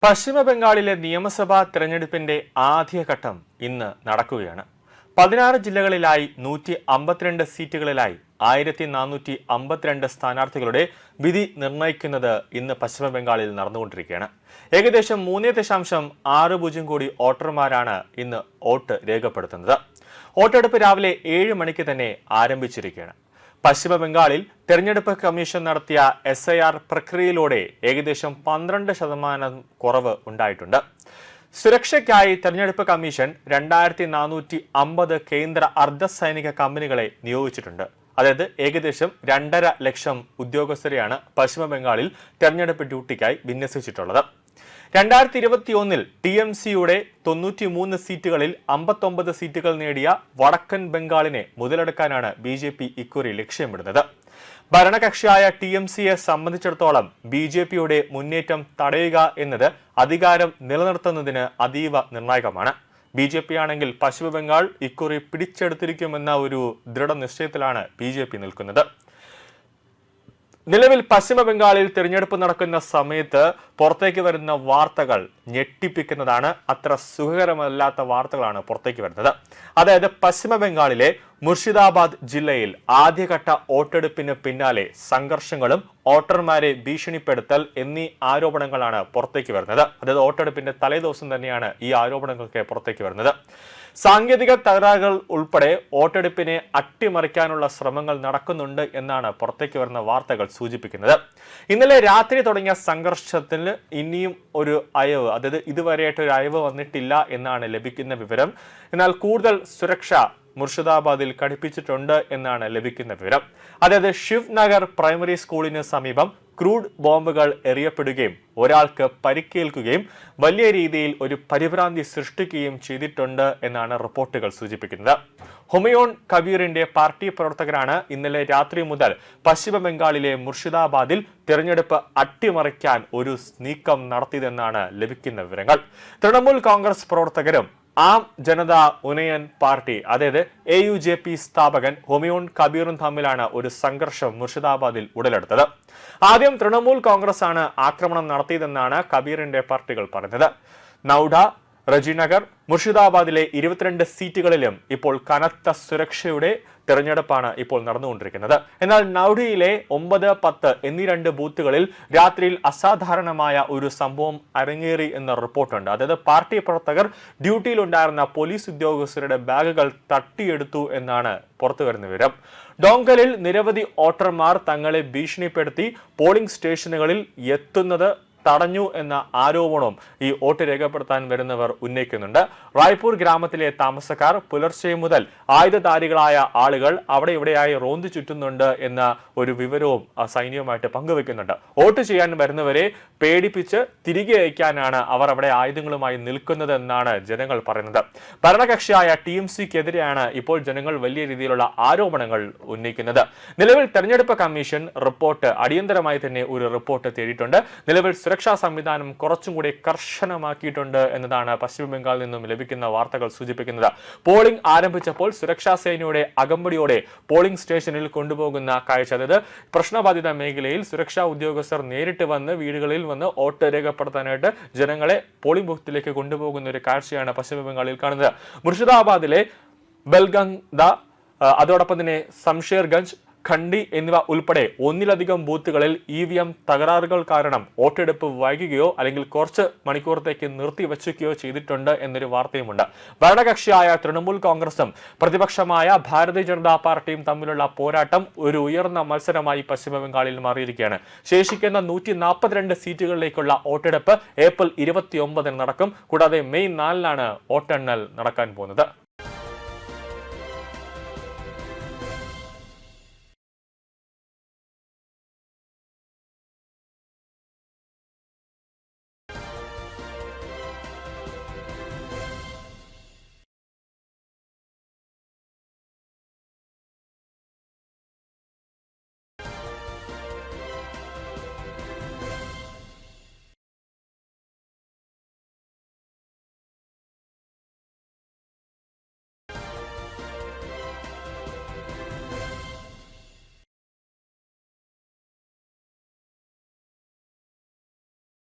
പശ്ചിമ ബംഗാളിലെ നിയമസഭാ തെരഞ്ഞെടുപ്പിന്റെ ആദ്യഘട്ടം ഇന്ന് നടക്കുകയാണ്. 16 ജില്ലകളിലായി 152 സീറ്റുകളിലായി 1452 സ്ഥാനാർത്ഥികളുടെ വിധി നിർണ്ണയിക്കുന്നത് ഇന്ന് പശ്ചിമ ബംഗാളിൽ നടന്നുകൊണ്ടിരിക്കുകയാണ്. ഏകദേശം 3.60 കോടി വോട്ടർമാരാണ് ഇന്ന് വോട്ട് രേഖപ്പെടുത്തുന്നത്. വോട്ടെടുപ്പ് രാവിലെ 7 മണിക്ക് തന്നെ ആരംഭിച്ചിരിക്കുകയാണ്. പശ്ചിമ ബംഗാളിൽ തെരഞ്ഞെടുപ്പ് കമ്മീഷൻ നടത്തിയ SIR പ്രക്രിയയിലൂടെ ഏകദേശം 12% കുറവ് ഉണ്ടായിട്ടുണ്ട്. സുരക്ഷയ്ക്കായി തെരഞ്ഞെടുപ്പ് കമ്മീഷൻ 2450 കേന്ദ്ര അർദ്ധസൈനിക കമ്പനികളെ നിയോഗിച്ചിട്ടുണ്ട്. അതായത് ഏകദേശം 2.5 ലക്ഷം ഉദ്യോഗസ്ഥരെയാണ് പശ്ചിമ ബംഗാളിൽ തെരഞ്ഞെടുപ്പ് ഡ്യൂട്ടിക്കായി വിന്യസിച്ചിട്ടുള്ളത്. 2021 TMCയുടെ 93 സീറ്റുകളിൽ 59 സീറ്റുകൾ നേടിയ വടക്കൻ ബംഗാളിനെ മുതലെടുക്കാനാണ് BJP ഇക്കുറി ലക്ഷ്യമിടുന്നത്. ഭരണകക്ഷിയായ TMCയെ സംബന്ധിച്ചിടത്തോളം BJPയുടെ മുന്നേറ്റം തടയുക എന്നത് അധികാരം നിലനിർത്തുന്നതിന് അതീവ നിർണായകമാണ്. BJP ആണെങ്കിൽ പശ്ചിമ ബംഗാൾ ഇക്കുറി പിടിച്ചെടുത്തിരിക്കുമെന്ന ഒരു ദൃഢനിശ്ചയത്തിലാണ് BJP നിൽക്കുന്നത്. നിലവിൽ പശ്ചിമ ബംഗാളിൽ തിരഞ്ഞെടുപ്പ് നടക്കുന്ന സമയത്ത് പുറത്തേക്ക് വരുന്ന വാർത്തകൾ ഞെട്ടിപ്പിക്കുന്നതാണ്. അത്ര സുഖകരമല്ലാത്ത വാർത്തകളാണ് പുറത്തേക്ക് വരുന്നത്. അതായത് പശ്ചിമ ബംഗാളിലെ മുർഷിദാബാദ് ജില്ലയിൽ ആദ്യഘട്ട വോട്ടെടുപ്പിന് പിന്നാലെ സംഘർഷങ്ങളും വോട്ടർമാരെ ഭീഷണിപ്പെടുത്തൽ എന്നീ ആരോപണങ്ങളാണ് പുറത്തേക്ക് വരുന്നത്. അതായത് വോട്ടെടുപ്പിന്റെ തലേദിവസം തന്നെയാണ് ഈ ആരോപണങ്ങളൊക്കെ പുറത്തേക്ക് വരുന്നത്. സാങ്കേതിക തകരാറുകൾ ഉൾപ്പെടെ വോട്ടെടുപ്പിനെ അട്ടിമറിക്കാനുള്ള ശ്രമങ്ങൾ നടക്കുന്നുണ്ട് എന്നാണ് പുറത്തേക്ക് വരുന്ന വാർത്തകൾ സൂചിപ്പിക്കുന്നത്. ഇന്നലെ രാത്രി തുടങ്ങിയ സംഘർഷത്തിന് ഇനിയും ഒരു അയവ്, അതായത് ഇതുവരെയായിട്ട് ഒരു അയവ് വന്നിട്ടില്ല എന്നാണ് ലഭിക്കുന്ന വിവരം. എന്നാൽ കൂടുതൽ സുരക്ഷ മുർഷിദാബാദിൽ ഘടിപ്പിച്ചിട്ടുണ്ട് എന്നാണ് ലഭിക്കുന്ന വിവരം. അതായത് ശിവ് നഗർ പ്രൈമറി സ്കൂളിന് സമീപം ക്രൂഡ് ബോംബുകൾ എറിയപ്പെടുകയും ഒരാൾക്ക് പരിക്കേൽക്കുകയും വലിയ രീതിയിൽ ഒരു പരിഭ്രാന്തി സൃഷ്ടിക്കുകയും ചെയ്തിട്ടുണ്ട് എന്നാണ് റിപ്പോർട്ടുകൾ സൂചിപ്പിക്കുന്നത്. ഹുമയൂൺ കബീറിന്റെ പാർട്ടി പ്രവർത്തകരാണ് ഇന്നലെ രാത്രി മുതൽ പശ്ചിമ ബംഗാളിലെ മുർഷിദാബാദിൽ തിരഞ്ഞെടുപ്പ് അട്ടിമറിക്കാൻ ഒരു നീക്കം നടത്തിയതെന്നാണ് ലഭിക്കുന്ന വിവരങ്ങൾ. തൃണമൂൽ കോൺഗ്രസ് പ്രവർത്തകരും ആം ജനതാ ഉന്നയൻ പാർട്ടി അതായത് AUJP സ്ഥാപകൻ ഹുമയൂൺ കബീറും തമ്മിലാണ് ഒരു സംഘർഷം മുർഷിദാബാദിൽ ഉടലെടുത്തത്. ആദ്യം തൃണമൂൽ കോൺഗ്രസ് ആണ് ആക്രമണം നടത്തിയതെന്നാണ് കബീറിന്റെ പാർട്ടികൾ പറഞ്ഞത്. നൌഡ, റജിനഗർ, മുർഷിദാബാദിലെ 22 സീറ്റുകളിലും ഇപ്പോൾ കനത്ത സുരക്ഷയുടെ തെരഞ്ഞെടുപ്പാണ് ഇപ്പോൾ നടന്നുകൊണ്ടിരിക്കുന്നത്. എന്നാൽ നൌഡയിലെ 9, 10 എന്നീ 2 ബൂത്തുകളിൽ രാത്രിയിൽ അസാധാരണമായ ഒരു സംഭവം അരങ്ങേറി എന്ന റിപ്പോർട്ടുണ്ട്. അതായത് പാർട്ടി പ്രവർത്തകർ ഡ്യൂട്ടിയിലുണ്ടായിരുന്ന പോലീസ് ഉദ്യോഗസ്ഥരുടെ ബാഗുകൾ തട്ടിയെടുത്തു എന്നാണ് പുറത്തുവരുന്ന വിവരം. ഡോങ്കലിൽ നിരവധി വോട്ടർമാർ തങ്ങളെ ഭീഷണിപ്പെടുത്തി പോളിംഗ് സ്റ്റേഷനുകളിൽ എത്തുന്നത് തടഞ്ഞു എന്ന ആരോപണവും ഈ വോട്ട് രേഖപ്പെടുത്താൻ വരുന്നവർ ഉന്നയിക്കുന്നുണ്ട്. റായ്പൂർ ഗ്രാമത്തിലെ താമസക്കാർ പുലർച്ചെ മുതൽ ആയുധധാരികളായ ആളുകൾ അവിടെ ഇവിടെയായി റോന്തു ചുറ്റുന്നുണ്ട് എന്ന ഒരു വിവരവും സൈന്യവുമായിട്ട് പങ്കുവെക്കുന്നുണ്ട്. വോട്ട് ചെയ്യാൻ വരുന്നവരെ പേടിപ്പിച്ച് തിരികെ അയക്കാനാണ് അവർ അവിടെ ആയുധങ്ങളുമായി നിൽക്കുന്നത് എന്നാണ് ജനങ്ങൾ പറയുന്നത്. ഭരണകക്ഷിയായ TMCക്കെതിരെയാണ് ഇപ്പോൾ ജനങ്ങൾ വലിയ രീതിയിലുള്ള ആരോപണങ്ങൾ ഉന്നയിക്കുന്നത്. നിലവിൽ തെരഞ്ഞെടുപ്പ് കമ്മീഷൻ റിപ്പോർട്ട് അടിയന്തരമായി തന്നെ ഒരു റിപ്പോർട്ട് തേടിയിട്ടുണ്ട്. നിലവിൽ സുരക്ഷാ സംവിധാനം കുറച്ചും കൂടി കർശനമാക്കിയിട്ടുണ്ട് എന്നതാണ് പശ്ചിമ ബംഗാളിൽ നിന്നും ലഭിക്കുന്ന വാർത്തകൾ സൂചിപ്പിക്കുന്നത്. പോളിംഗ് ആരംഭിച്ചപ്പോൾ സുരക്ഷാ സേനയുടെ അകമ്പടിയോടെ പോളിംഗ് സ്റ്റേഷനിൽ കൊണ്ടുപോകുന്ന കാഴ്ച, അതായത് പ്രശ്നബാധിത മേഖലയിൽ സുരക്ഷാ ഉദ്യോഗസ്ഥർ നേരിട്ട് വന്ന് വീടുകളിൽ വന്ന് വോട്ട് രേഖപ്പെടുത്താനായിട്ട് ജനങ്ങളെ പോളിംഗ് ബൂത്തിലേക്ക് കൊണ്ടുപോകുന്ന ഒരു കാഴ്ചയാണ് പശ്ചിമ ബംഗാളിൽ കാണുന്നത്. മുർഷിദാബാദിലെ ബൽഗംദ, അതോടൊപ്പം തന്നെ ശംഷേർഗഞ്ച്, ഖണ്ഡി എന്നിവ ഉൾപ്പെടെ ഒന്നിലധികം ബൂത്തുകളിൽ EVM തകരാറുകൾ കാരണം വോട്ടെടുപ്പ് വൈകുകയോ അല്ലെങ്കിൽ കുറച്ച് മണിക്കൂറത്തേക്ക് നിർത്തിവെക്കുകയോ ചെയ്തിട്ടുണ്ട് എന്നൊരു വാർത്തയുമുണ്ട്. ഭരണകക്ഷിയായ തൃണമൂൽ കോൺഗ്രസും പ്രതിപക്ഷമായ ഭാരതീയ ജനതാ പാർട്ടിയും തമ്മിലുള്ള പോരാട്ടം ഒരു ഉയർന്ന മത്സരമായി പശ്ചിമ ബംഗാളിൽ മാറിയിരിക്കുകയാണ്. ശേഷിക്കുന്ന 142 സീറ്റുകളിലേക്കുള്ള വോട്ടെടുപ്പ് ഏപ്രിൽ 29 നടക്കും. കൂടാതെ മെയ് 4 വോട്ടെണ്ണൽ നടക്കാൻ പോകുന്നത്.